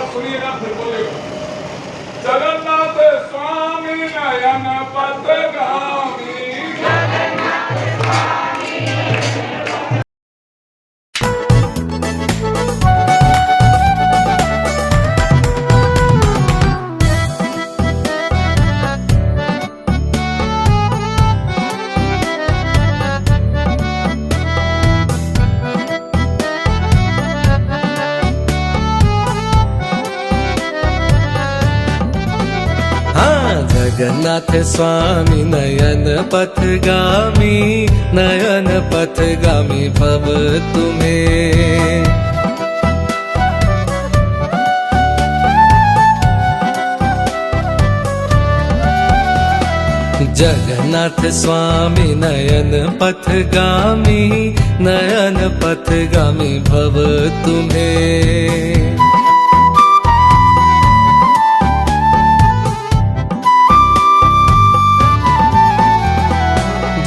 और सुनिएगा फिर बोलेगा। जगन्नाथ स्वामी नयन पथगामी, जगन्नाथ स्वामी नयन पथगामी, नयन पथगामी भव तुम्हें। जगन्नाथ स्वामी नयन पथगामी, नयन पथगामी भव तुम्हें।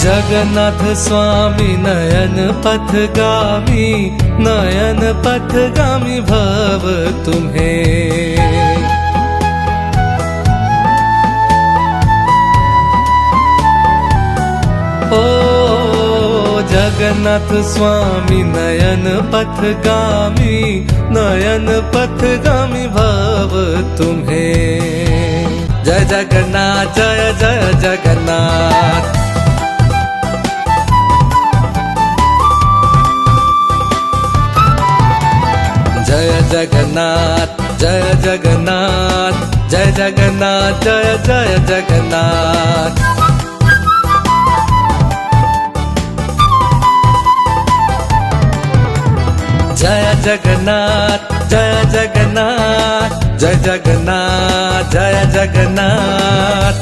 जगन्नाथ स्वामी नयन पथगामी, नयन पथगामी भव तुम्हें। ओ जगन्नाथ स्वामी नयन पथगामी, नयन पथगामी भव तुम्हें। जय जगन्नाथ जय जय जगन्नाथ, जय जगन्नाथ जय जगन्नाथ, जय जगन्नाथ जय जय जगन्नाथ। जय जगन्नाथ जय जगन्नाथ, जय जगन्नाथ जय जगन्नाथ।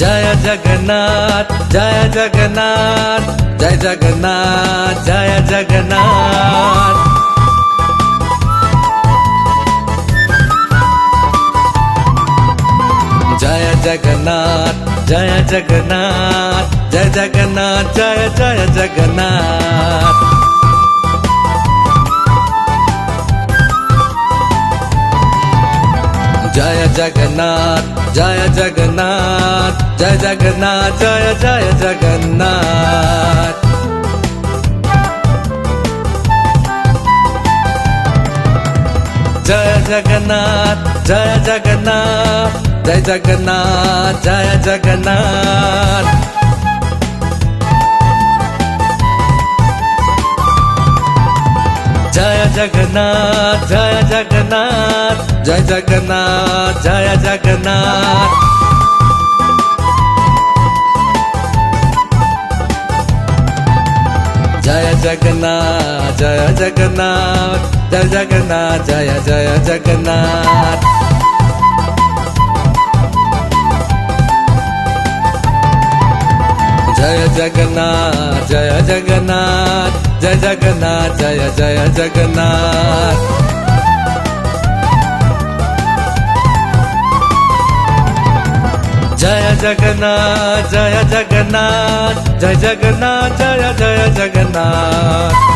जय जगन्नाथ जय जगन्नाथ, जय जगन्नाथ जय जगन्नाथ। जय जगन्नाथ जय जगन्नाथ, जय जगन्नाथ जय जय जगन्नाथ। जय जगन्नाथ जय जगन्नाथ, जय जगन्नाथ जय जय जगन्नाथ। जय जगन्नाथ जय जगन्नाथ, जय जगन्नाथ जय जगन्नाथ। जय जगन्नाथ जय जगन्नाथ, जय जगन्नाथ जय जगन्नाथ। जय जगन्नाथ जय जगन्नाथ, जय जगन्नाथ जय जय जगन्नाथ। जय जगन्नाथ जय जगन्नाथ, जय जगन्नाथ जय जय जगन्नाथ। जय जगन्नाथ जय जगन्नाथ, जय जगन्नाथ जय जय जगन्नाथ।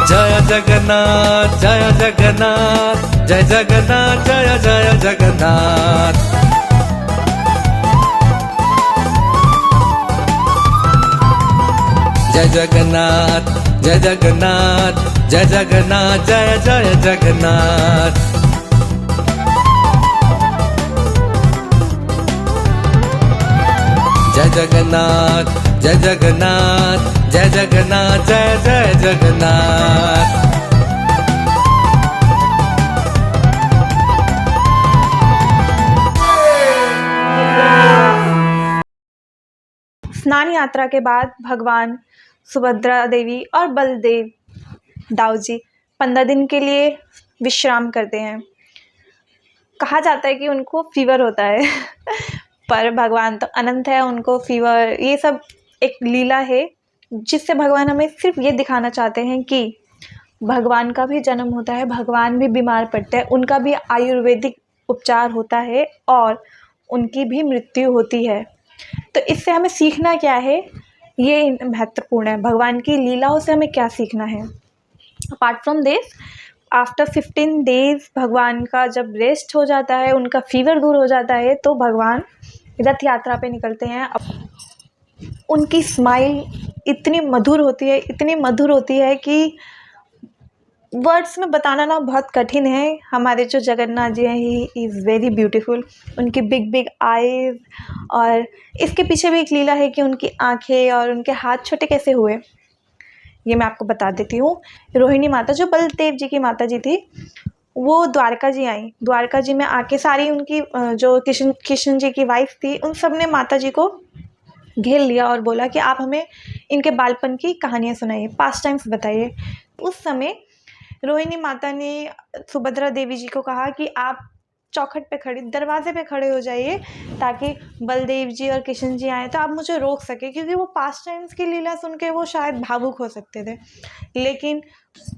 जय जगन्नाथ जय जगन्नाथ, जय जगन्नाथ जय जय जगन्नाथ। जय जगन्नाथ जय जगन्नाथ, जय जगन्नाथ जय जय जगन्नाथ। जय जगन्नाथ जय जगन्नाथ, जय जगन्नाथ जय जय जगन्नाथ। स्नान यात्रा के बाद भगवान सुभद्रा देवी और बलदेव दाऊ जी 15 दिन के लिए विश्राम करते हैं। कहा जाता है कि उनको फीवर होता है पर भगवान तो अनंत है, उनको फीवर ये सब एक लीला है जिससे भगवान हमें सिर्फ ये दिखाना चाहते हैं कि भगवान का भी जन्म होता है, भगवान भी बीमार पड़ते हैं, उनका भी आयुर्वेदिक उपचार होता है और उनकी भी मृत्यु होती है। तो इससे हमें सीखना क्या है, ये महत्वपूर्ण है। भगवान की लीलाओं से हमें क्या सीखना है। Apart from this, after 15 days भगवान का जब रेस्ट हो जाता है, उनका फीवर दूर हो जाता है, तो भगवान रथ यात्रा पे निकलते हैं। उनकी स्माइल इतनी मधुर होती है, इतनी मधुर होती है कि वर्ड्स में बताना ना बहुत कठिन है। हमारे जो जगन्नाथ जी हैं, ही इज़ वेरी ब्यूटीफुल। उनकी बिग बिग आईज, और इसके पीछे भी एक लीला है कि उनकी आंखें और उनके हाथ छोटे कैसे हुए, ये मैं आपको बता देती हूँ। रोहिणी माता, जो बलदेव जी की माता जी थी, वो द्वारका जी आई। द्वारका जी में आके सारी उनकी जो कृष्ण जी की वाइफ थी, उन सब ने माता जी को घेर लिया और बोला कि आप हमें इनके बालपन की कहानियाँ सुनाइए, पास्ट टाइम्स बताइए। उस समय रोहिणी माता ने सुभद्रा देवी जी को कहा कि आप चौखट पे खड़े, दरवाजे पे खड़े हो जाइए, ताकि बलदेव जी और कृष्ण जी आए तो आप मुझे रोक सके, क्योंकि वो पास्ट टाइम्स की लीला सुन के वो शायद भावुक हो सकते थे। लेकिन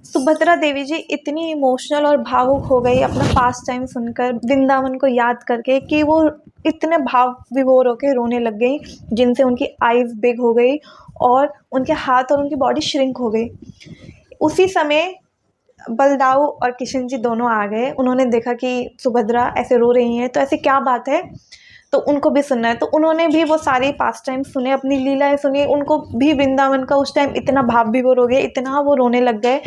सुभद्रा देवी जी इतनी इमोशनल और भावुक हो गई अपना पास्ट टाइम सुनकर, वृंदावन को याद करके, कि वो इतने भाव विभोर होकर रोने लग गई, जिनसे उनकी आईज बिग हो गई और उनके हाथ और उनकी बॉडी श्रिंक हो गई। उसी समय बलदाऊ और किशन जी दोनों आ गए। उन्होंने देखा कि सुभद्रा ऐसे रो रही हैं, तो ऐसे क्या बात है, तो उनको भी सुनना है। तो उन्होंने भी वो सारे पास्ट टाइम सुने, अपनी लीलाएं सुनी। उनको भी वृंदावन का उस टाइम इतना भाव विभोर हो गया, इतना वो रोने लग गए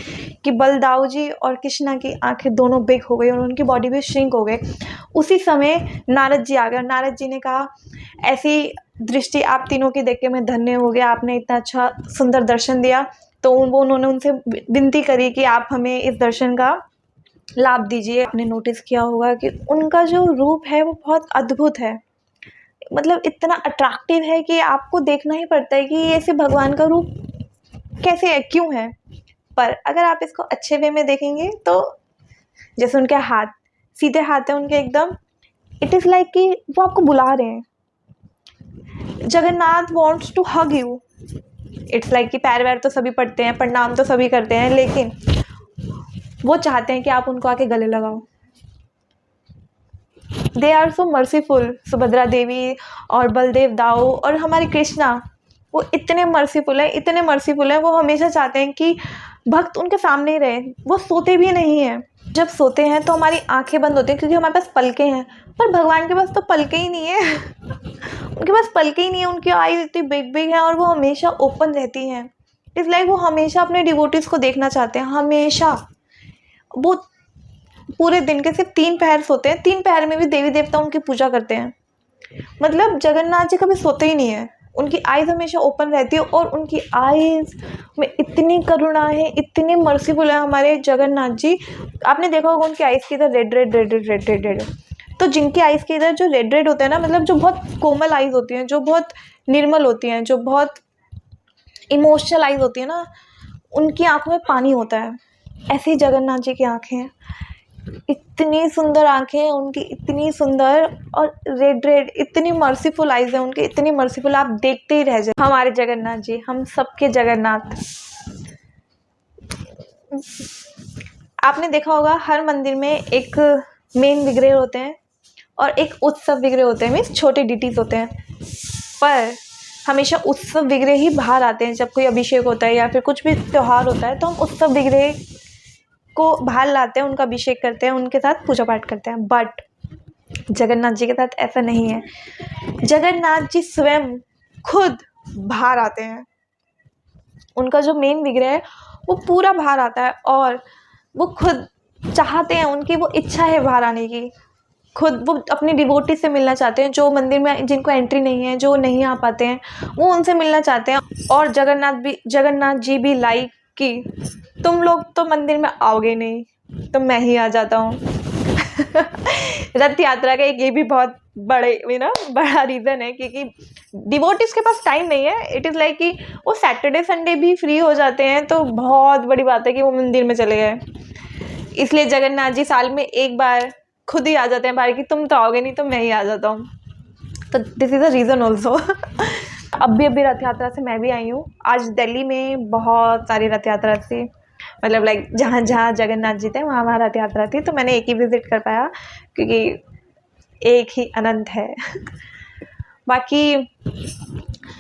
कि बलदाऊ जी और कृष्णा की आंखें दोनों बिग हो गई और उनकी बॉडी भी श्रिंक हो गई। उसी समय नारद जी आ गए। नारद जी ने कहा, ऐसी दृष्टि आप तीनों की देख के मैं धन्य हो गया, आपने इतना अच्छा सुंदर दर्शन दिया। तो उन्होंने उनसे विनती करी कि आप हमें इस दर्शन का लाभ दीजिए। आपने नोटिस किया होगा कि उनका जो रूप है वो बहुत अद्भुत है, मतलब इतना अट्रैक्टिव है कि आपको देखना ही पड़ता है कि ये ऐसे भगवान का रूप कैसे है, क्यों है। पर अगर आप इसको अच्छे वे में देखेंगे तो जैसे उनके हाथ सीधे हाथ हैं उनके एकदम, इट इज़ लाइक कि वो आपको बुला रहे हैं। Jagannath wants to hug you. It's like कि पैर वैर तो सभी पड़ते हैं, प्रणाम तो सभी करते हैं, लेकिन वो चाहते हैं कि आप उनको आके गले लगाओ। They are so merciful. Subhadra Devi और बलदेव दाऊ और हमारे कृष्णा, वो इतने मर्सीफुल है, इतने मर्सीफुल है। वो हमेशा चाहते हैं कि भक्त उनके सामने ही रहे। वो सोते भी नहीं हैं। जब सोते हैं तो हमारी आंखें बंद होती हैं, क्योंकि हमारे पास पलकें हैं, पर भगवान के पास तो पलकें ही नहीं है। उनके पास पलकें ही नहीं है। उनकी आईज इतनी बिग बिग है और वो हमेशा ओपन रहती हैं। इट्स लाइक वो हमेशा अपने डिवोटीज को देखना चाहते हैं, हमेशा। वो पूरे दिन के सिर्फ 3 पहर सोते हैं, 3 पहर में भी देवी देवता उनकी पूजा करते हैं। मतलब जगन्नाथ जी कभी सोते ही नहीं है। उनकी आईज हमेशा ओपन रहती है और उनकी आईज में इतनी करुणा है, इतनी मर्सीफुल है हमारे जगन्नाथ जी। आपने देखा होगा उनकी आईज की इधर red red red red red red red. तो जिनकी आईज के इधर जो रेड रेड होते हैं ना, मतलब जो बहुत कोमल आईज होती हैं, जो बहुत निर्मल होती हैं, जो बहुत इमोशनल आईज होती है ना, उनकी आंखों में पानी होता है। ऐसे ही जगन्नाथ जी की आंखें हैं, इतनी सुंदर आंखें हैं उनकी, इतनी सुंदर, और रेड रेड, इतनी मर्सीफुल आइज है उनकी, इतनी मर्सीफुल, आप देखते ही रह जाए। हमारे जगन्नाथ जी, हम सबके जगन्नाथ। आपने देखा होगा हर मंदिर में एक मेन विग्रह होते हैं और एक उत्सव विग्रह होते हैं, मीन्स छोटे डिटीज होते हैं। पर हमेशा उत्सव विग्रह ही बाहर आते हैं। जब कोई अभिषेक होता है या फिर कुछ भी त्यौहार होता है, तो हम उत्सव विग्रह को बाहर लाते हैं, उनका अभिषेक करते हैं, उनके साथ पूजा पाठ करते हैं। बट जगन्नाथ जी के साथ ऐसा नहीं है। जगन्नाथ जी स्वयं खुद बाहर आते हैं। उनका जो मेन विग्रह है वो पूरा बाहर आता है और वो खुद चाहते हैं, उनकी वो इच्छा है बाहर आने की। खुद वो अपनी डिवोटी से मिलना चाहते हैं, जो मंदिर में जिनको एंट्री नहीं है, जो नहीं आ पाते हैं, वो उनसे मिलना चाहते हैं। और जगन्नाथ जी भी लाइक कि तुम लोग तो मंदिर में आओगे नहीं, तो मैं ही आ जाता हूँ। रथ यात्रा का एक ये भी बहुत बड़ा रीज़न है, क्योंकि डिवोटीज के पास टाइम नहीं है। इट इज़ लाइक कि वो सैटरडे संडे भी फ्री हो जाते हैं, तो बहुत बड़ी बात है कि वो मंदिर में चले गए। इसलिए जगन्नाथ जी साल में एक बार खुद ही आ जाते हैं बाहर, कि तुम तो आओगे नहीं, तो मैं ही आ जाता हूँ। तो this is a reason also. अभी रथ यात्रा से मैं भी आई हूँ। आज दिल्ली में बहुत सारी रथ यात्रा थी, मतलब लाइक जहाँ जहाँ जगन्नाथ जी थे वहाँ रथ यात्रा थी, तो मैंने एक ही विज़िट कर पाया, क्योंकि एक ही अनंत है। बाकी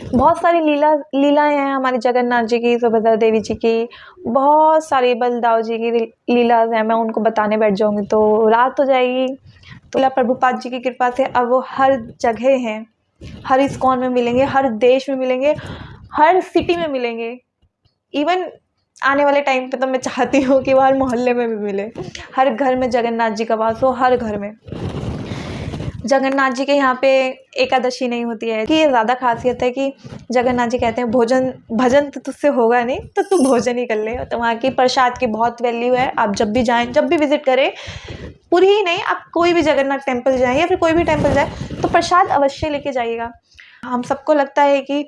बहुत सारी लीलाएं हैं हमारे जगन्नाथ जी की, सुभद्रा देवी जी की, बहुत सारी बलदाव जी की लीलाएं हैं। मैं उनको बताने बैठ जाऊंगी तो रात हो जाएगी। तो प्रभुपाद जी की कृपा से अब वो हर जगह हैं, हर इस्कॉन में मिलेंगे, हर देश में मिलेंगे, हर सिटी में मिलेंगे। इवन आने वाले टाइम पे तो मैं चाहती हूँ कि वो हर मोहल्ले में भी मिले, हर घर में जगन्नाथ जी का वास हो, हर घर में। जगन्नाथ जी के यहाँ पे एकादशी नहीं होती है कि ये ज़्यादा खासियत है कि जगन्नाथ जी कहते हैं भजन तो तुझसे होगा नहीं तो तू भोजन ही कर ले। तो वहाँ की प्रसाद की बहुत वैल्यू है। आप जब भी जाएं, जब भी विजिट करें, पूरी ही नहीं, आप कोई भी जगन्नाथ टेम्पल जाएं या फिर कोई भी टेम्पल जाए तो प्रसाद अवश्य लेके जाइएगा। हम सबको लगता है कि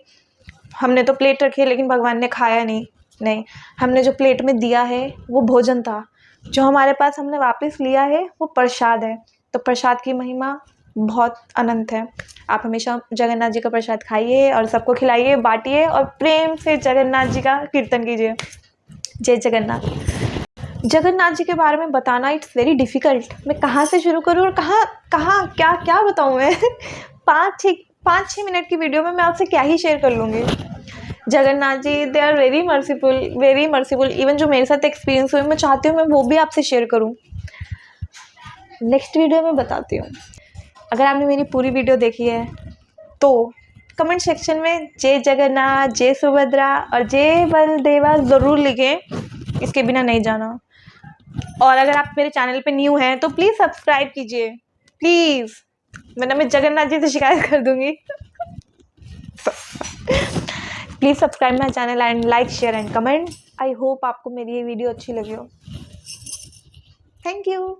हमने तो प्लेट रखी है लेकिन भगवान ने खाया नहीं, हमने जो प्लेट में दिया है वो भोजन था, जो हमारे पास हमने वापस लिया है वो प्रसाद है। तो प्रसाद की महिमा बहुत अनंत है। आप हमेशा जगन्नाथ जी का प्रसाद खाइए और सबको खिलाइए, बांटिए और प्रेम से जगन्नाथ जी का कीर्तन कीजिए। जय जगन्नाथ। जगन्नाथ जी के बारे में बताना इट्स वेरी डिफ़िकल्ट। मैं कहाँ से शुरू करूँ और कहाँ क्या बताऊँ मैं। 5-6 मिनट की वीडियो में मैं आपसे क्या ही शेयर कर लूँगी। Jagannath ji they are very merciful. Even जो मेरे साथ एक्सपीरियंस हुए, मैं चाहती हूँ मैं वो भी आपसे शेयर करूँ। नेक्स्ट वीडियो में बताती हूँ। अगर आपने मेरी पूरी वीडियो देखी है तो कमेंट सेक्शन में जय जगन्नाथ, जय सुभद्रा और जय बलदेवा ज़रूर लिखें, इसके बिना नहीं जाना। और अगर आप मेरे चैनल पे न्यू हैं तो प्लीज़ सब्सक्राइब कीजिए, प्लीज़, वरना मैं जगन्नाथ जी से शिकायत कर दूँगी। Please subscribe my channel and like, share and comment. I hope आपको मेरी ये वीडियो अच्छी लगी हो। Thank you.